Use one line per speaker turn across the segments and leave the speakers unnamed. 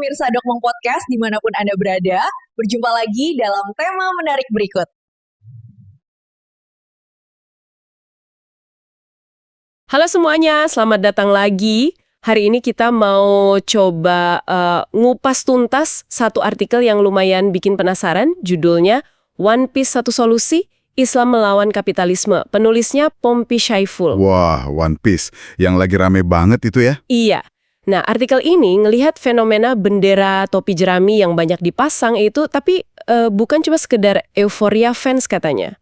pemirsa Dokmong Podcast dimanapun Anda berada. Berjumpa lagi dalam tema menarik berikut.
Halo semuanya, selamat datang lagi. Hari ini kita mau coba ngupas tuntas satu artikel yang lumayan bikin penasaran. Judulnya One Piece Satu Solusi, Islam Melawan Kapitalisme. Penulisnya Pompi Syaiful.
Wah, One Piece. Yang lagi rame banget itu ya?
Iya. Nah, artikel ini ngelihat fenomena bendera topi jerami yang banyak dipasang itu, tapi bukan cuma sekedar euforia fans katanya.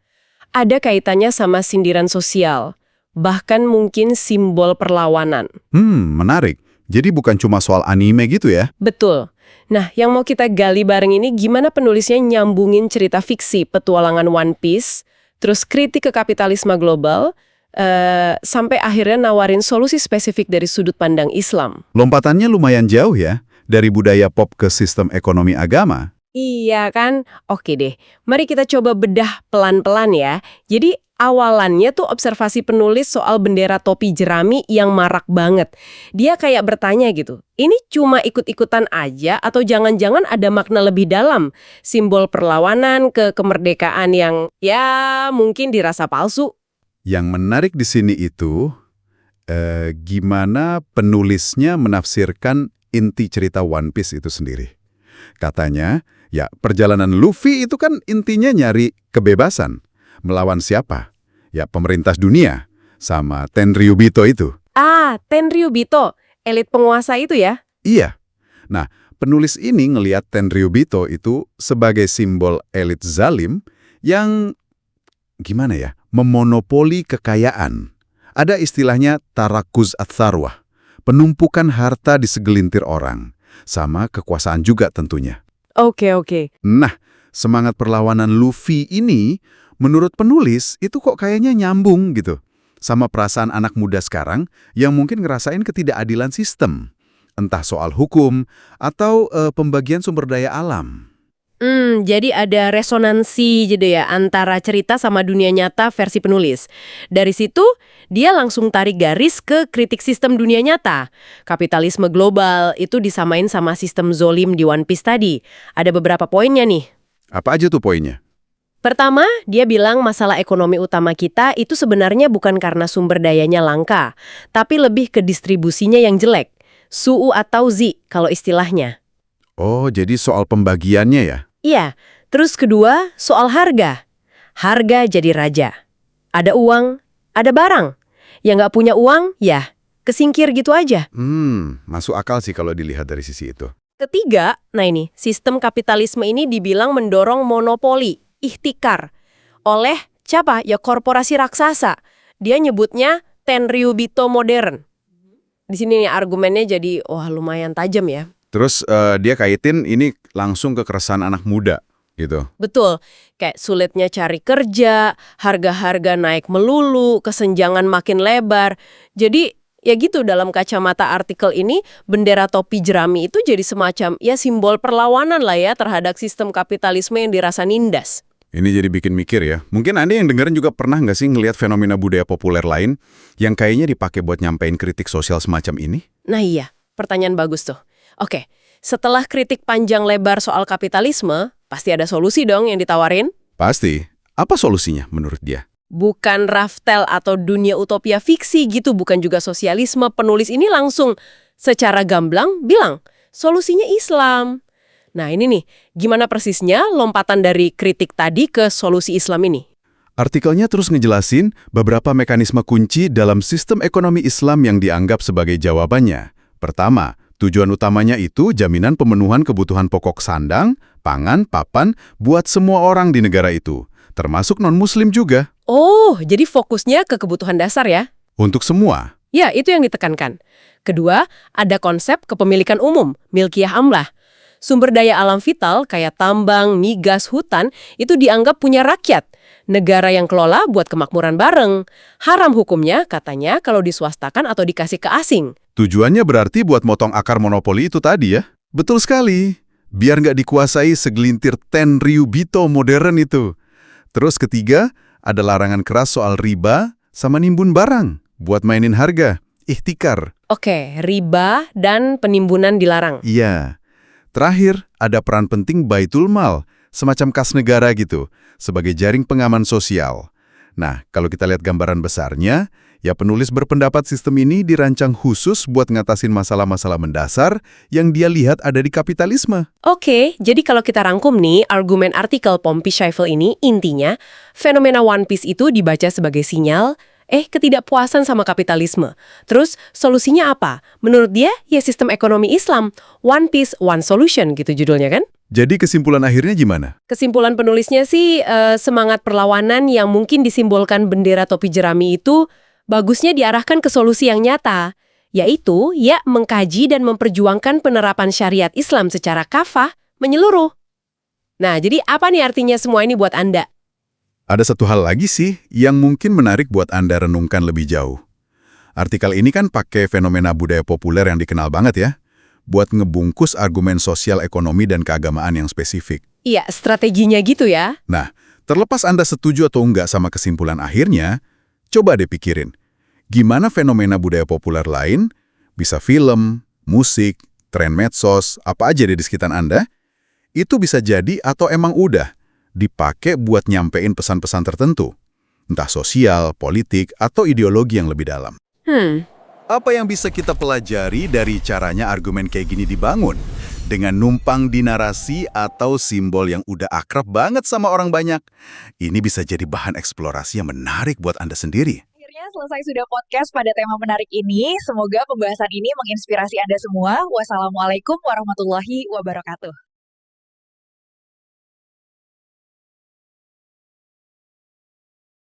Ada kaitannya sama sindiran sosial, bahkan mungkin simbol perlawanan.
Menarik. Jadi bukan cuma soal anime gitu ya?
Betul. Nah, yang mau kita gali bareng ini gimana penulisnya nyambungin cerita fiksi petualangan One Piece, terus kritik ke kapitalisme global, sampai akhirnya nawarin solusi spesifik dari sudut pandang Islam.
Lompatannya lumayan jauh ya, dari budaya pop ke sistem ekonomi agama.
Iya kan? Oke deh, mari kita coba bedah pelan-pelan ya. Jadi awalannya tuh observasi penulis soal bendera topi jerami yang marak banget. Dia kayak bertanya gitu, ini cuma ikut-ikutan aja atau jangan-jangan ada makna lebih dalam? Simbol perlawanan ke kemerdekaan yang ya mungkin dirasa palsu.
Yang menarik di sini itu, gimana penulisnya menafsirkan inti cerita One Piece itu sendiri. Katanya, ya perjalanan Luffy itu kan intinya nyari kebebasan. Melawan siapa? Ya pemerintah dunia, sama Tenryubito itu.
Ah, Tenryubito, elit penguasa itu ya?
Iya. Nah, penulis ini ngelihat Tenryubito itu sebagai simbol elit zalim yang, gimana ya, memonopoli kekayaan. Ada istilahnya tarakuz ats-tsarwah, penumpukan harta di segelintir orang, sama kekuasaan juga tentunya.
Oke.
Nah, semangat perlawanan Luffy ini, menurut penulis, itu kok kayaknya nyambung gitu, sama perasaan anak muda sekarang yang mungkin ngerasain ketidakadilan sistem, entah soal hukum atau pembagian sumber daya alam.
Jadi ada resonansi gitu ya antara cerita sama dunia nyata versi penulis. Dari situ, dia langsung tarik garis ke kritik sistem dunia nyata. Kapitalisme global itu disamain sama sistem zolim di One Piece tadi. Ada beberapa poinnya nih.
Apa aja tuh poinnya?
Pertama, dia bilang masalah ekonomi utama kita itu sebenarnya bukan karena sumber dayanya langka, tapi lebih ke distribusinya yang jelek. Su'u atau zi kalau istilahnya.
Oh, jadi soal pembagiannya ya?
Iya, terus kedua, soal harga. Harga jadi raja. Ada uang, ada barang. Yang nggak punya uang, ya kesingkir gitu aja.
Masuk akal sih kalau dilihat dari sisi itu.
Ketiga, nah ini, sistem kapitalisme ini dibilang mendorong monopoli, ihtikar. Oleh siapa? Ya korporasi raksasa. Dia nyebutnya Tenryubito modern. Di sini nih argumennya jadi, wah lumayan tajam ya.
Terus dia kaitin ini langsung ke keresahan anak muda gitu.
Betul, kayak sulitnya cari kerja, harga-harga naik melulu, kesenjangan makin lebar. Jadi ya gitu dalam kacamata artikel ini, bendera topi jerami itu jadi semacam ya simbol perlawanan lah ya terhadap sistem kapitalisme yang dirasa nindas.
Ini jadi bikin mikir ya. Mungkin Anda yang dengerin juga pernah nggak sih ngelihat fenomena budaya populer lain yang kayaknya dipakai buat nyampein kritik sosial semacam ini?
Nah iya, pertanyaan bagus tuh. Oke, setelah kritik panjang lebar soal kapitalisme, pasti ada solusi dong yang ditawarin?
Pasti. Apa solusinya menurut dia?
Bukan Raftel atau dunia utopia fiksi gitu, bukan juga sosialisme. Penulis ini langsung secara gamblang bilang, solusinya Islam. Nah ini nih, gimana persisnya lompatan dari kritik tadi ke solusi Islam ini?
Artikelnya terus ngejelasin beberapa mekanisme kunci dalam sistem ekonomi Islam yang dianggap sebagai jawabannya. Pertama, tujuan utamanya itu jaminan pemenuhan kebutuhan pokok sandang, pangan, papan buat semua orang di negara itu, termasuk non-muslim juga.
Oh, jadi fokusnya ke kebutuhan dasar ya?
Untuk semua.
Ya, itu yang ditekankan. Kedua, ada konsep kepemilikan umum, milkiyah amlah. Sumber daya alam vital kayak tambang, migas, hutan itu dianggap punya rakyat. Negara yang kelola buat kemakmuran bareng. Haram hukumnya katanya kalau diswastakan atau dikasih ke asing.
Tujuannya berarti buat motong akar monopoli itu tadi ya? Betul sekali. Biar nggak dikuasai segelintir Tenryubito modern itu. Terus ketiga, ada larangan keras soal riba sama nimbun barang buat mainin harga, ihtikar.
Oke, riba dan penimbunan dilarang.
Iya. Terakhir, ada peran penting Baitul Mal, semacam kas negara gitu, sebagai jaring pengaman sosial. Nah, kalau kita lihat gambaran besarnya, ya penulis berpendapat sistem ini dirancang khusus buat ngatasin masalah-masalah mendasar yang dia lihat ada di kapitalisme.
Oke, jadi kalau kita rangkum nih, argumen artikel Pompey Schieffel ini intinya, fenomena One Piece itu dibaca sebagai sinyal, ketidakpuasan sama kapitalisme. Terus, solusinya apa? Menurut dia, ya sistem ekonomi Islam. One Piece, One Solution gitu judulnya kan?
Jadi kesimpulan akhirnya gimana?
Kesimpulan penulisnya sih, semangat perlawanan yang mungkin disimbolkan bendera topi jerami itu bagusnya diarahkan ke solusi yang nyata, yaitu ya mengkaji dan memperjuangkan penerapan syariat Islam secara kafah menyeluruh. Nah, jadi apa nih artinya semua ini buat Anda?
Ada satu hal lagi sih yang mungkin menarik buat Anda renungkan lebih jauh. Artikel ini kan pakai fenomena budaya populer yang dikenal banget ya, buat ngebungkus argumen sosial ekonomi dan keagamaan yang spesifik.
Iya, strateginya gitu ya.
Nah, terlepas Anda setuju atau enggak sama kesimpulan akhirnya, coba deh pikirin, gimana fenomena budaya populer lain, bisa film, musik, tren medsos, apa aja deh di sekitar Anda, itu bisa jadi atau emang udah dipakai buat nyampein pesan-pesan tertentu, entah sosial, politik, atau ideologi yang lebih dalam. Apa yang bisa kita pelajari dari caranya argumen kayak gini dibangun? Dengan numpang di narasi atau simbol yang udah akrab banget sama orang banyak. Ini bisa jadi bahan eksplorasi yang menarik buat Anda sendiri.
Akhirnya selesai sudah podcast pada tema menarik ini. Semoga pembahasan ini menginspirasi Anda semua. Wassalamualaikum warahmatullahi wabarakatuh.